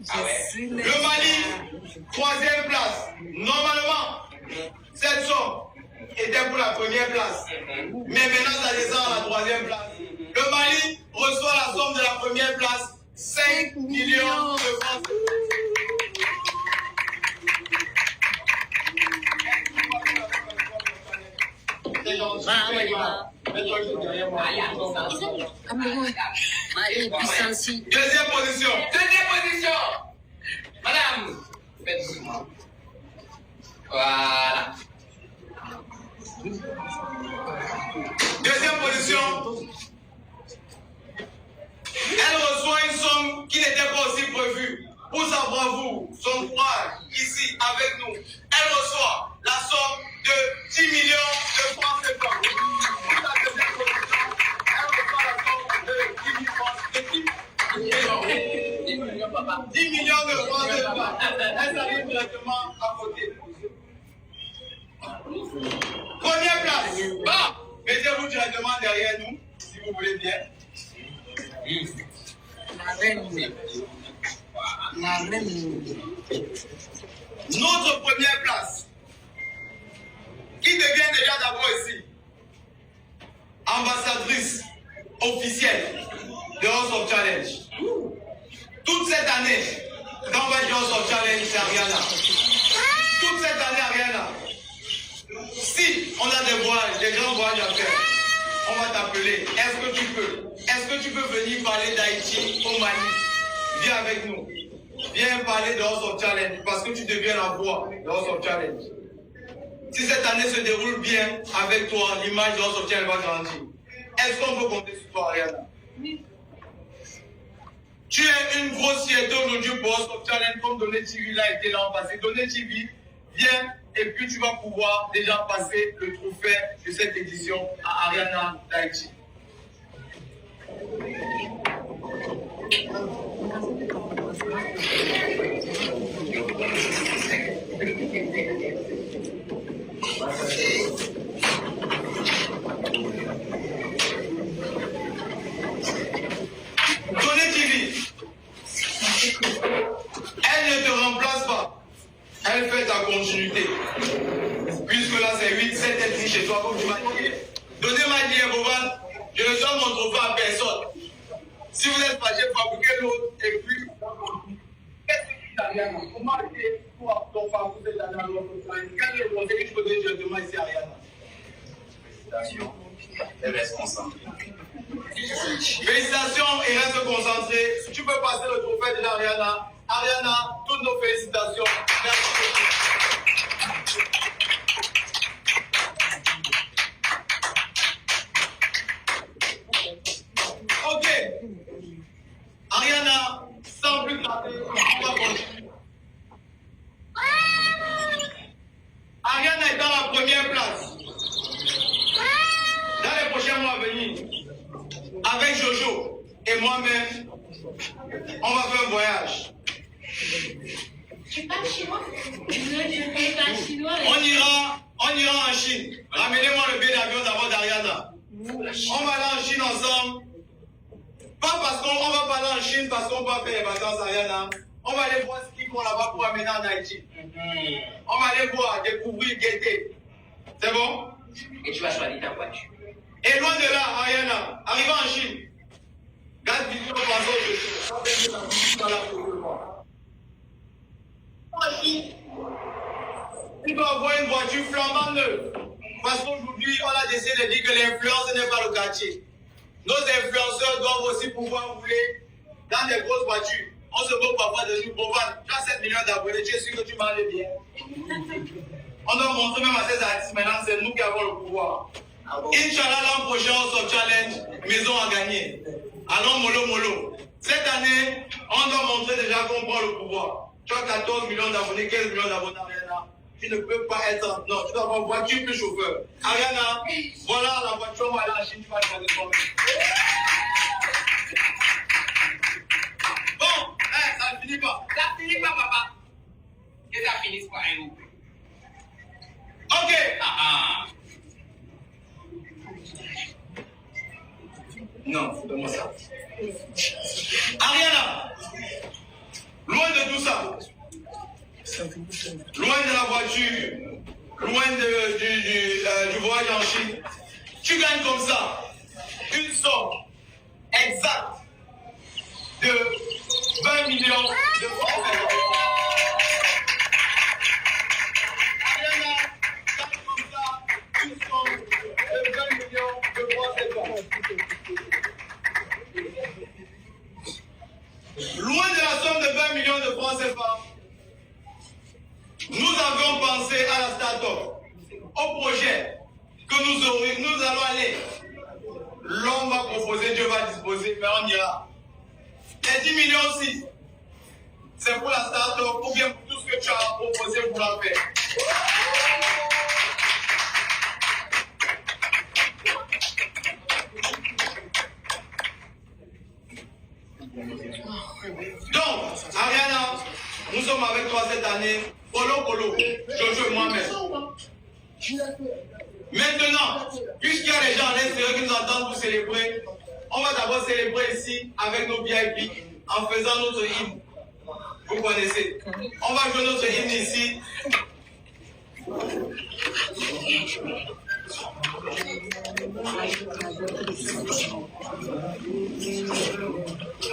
Ah ouais. Le Mali, 3e place. Normalement, cette somme était pour la 1re place. Mais maintenant, ça descend à la 3e place. Le Mali reçoit la somme de la 1re place, 5 millions de francs. Deuxième position. Madame. Voilà. Deuxième position. Elle reçoit une somme qui n'était pas aussi prévue. Pour sa bravoure, son courage, ici, avec nous. Elle reçoit la somme de 10 millions de francs CFA. Pour la deuxième position, elle reçoit la somme de 10 millions de francs CFA. Elle arrive directement à côté. Première place. Bon, mettez-vous directement derrière nous, si vous voulez bien. Notre première place, qui devient déjà d'abord ici ambassadrice officielle de House of Challenge. Toute cette année, quand on va dire House of Challenge, c'est Ariana. Toute cette année, Ariana. Si on a des voyages, des grands voyages à faire, on va t'appeler. Est-ce que tu peux venir parler d'Haïti au Mali? Viens avec nous. Viens parler de House of Challenge parce que tu deviens la voix de House of Challenge. Si cette année se déroule bien avec toi, l'image de House of Challenge va grandir. Est-ce qu'on peut compter sur toi, Ariana? Oui. Tu es une grosse fierté aujourd'hui pour House of Challenge comme Donné TV l'a été l'an passé. Donné TV, viens et puis tu vas pouvoir déjà passer le trophée de cette édition à Ariana d'Haïti. Donné TV, elle ne te remplace pas. Elle fait ta continuité. Puisque là c'est 8, 7 ethnies chez toi, comme tu m'as dit. Donnez-moi dire, Boban, je ne donne mon trophée à personne. Si vous êtes fâché, fabriquez l'autre et puis. Qu'est-ce que tu as dit, Ariana? Comment était toi, ton parcours cette année à l'autre? Quel est le conseil que je peux donner directement ici à Ariana? Félicitations et reste concentré. Félicitations et reste concentré. Si tu peux passer le trophée de Ariana. Ariana, toutes nos félicitations. Merci beaucoup. Ok. Ariana, sans plus tarder, on va continuer. Ariana est dans la première place. Dans les prochains mois à venir, avec Jojo et moi-même, on va faire un voyage. Tu parles chinois? On ira en Chine. Ramenez-moi le billet d'avion d'abord d'Ariana. On va aller en Chine ensemble. Pas parce qu'on va pas aller en Chine parce qu'on va faire les vacances à Ariana. On va aller voir ce qu'ils font là-bas pour amener en Haïti. On va aller voir, découvrir, guetter. C'est bon? Et tu vas choisir ta voiture. Et loin de là, Ariana, arrivant en Chine, garde vidéo pour en Chine, tu dois avoir une voiture flambant neuve. Parce qu'aujourd'hui, on a décidé de dire que l'influence n'est pas le quartier. Nos influenceurs doivent aussi pouvoir rouler dans des grosses voitures. On se moque parfois de nous. Boban, tu as 7 millions d'abonnés, tu es sûr que tu manges bien. On doit montrer même à ces artistes maintenant, c'est nous qui avons le pouvoir. Inch'Allah, l'an prochain, on sort challenge, maison à gagner. Allons mollo. Cette année, on doit montrer déjà qu'on prend le pouvoir. Tu as 14 millions d'abonnés, 15 millions d'abonnés, Ariana. Tu ne peux pas être. Non, tu dois avoir voiture plus chauffeur. Ariana, voilà la voiture, on va aller en Chine, tu vas choisir toi-même. Bon, ça ne finit pas. Ça finit pas, papa. Que ça finisse par un ou. Ok. Non, c'est pas moi ça. Ariana, loin de ça. Loin de la voiture, loin du voyage en Chine. Tu gagnes comme ça une somme exacte de 20 millions de francs. Ariana gagne comme ça une somme de 20 millions de francs. Loin de la somme de 20 millions de francs CFA, nous avions pensé à la start-up, au projet que nous allons aller. L'homme va proposer, Dieu va disposer, mais on ira. Les 10 millions aussi, c'est pour la start-up ou bien pour tout ce que tu as proposé pour la faire. Donc, Ariana, nous sommes avec toi cette année. Polo, Jojo et moi-même. Maintenant, puisqu'il y a des gens à l'extérieur qui nous entendent pour célébrer, on va d'abord célébrer ici avec nos VIP en faisant notre hymne. Vous connaissez. On va jouer notre hymne ici.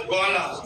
Voilà.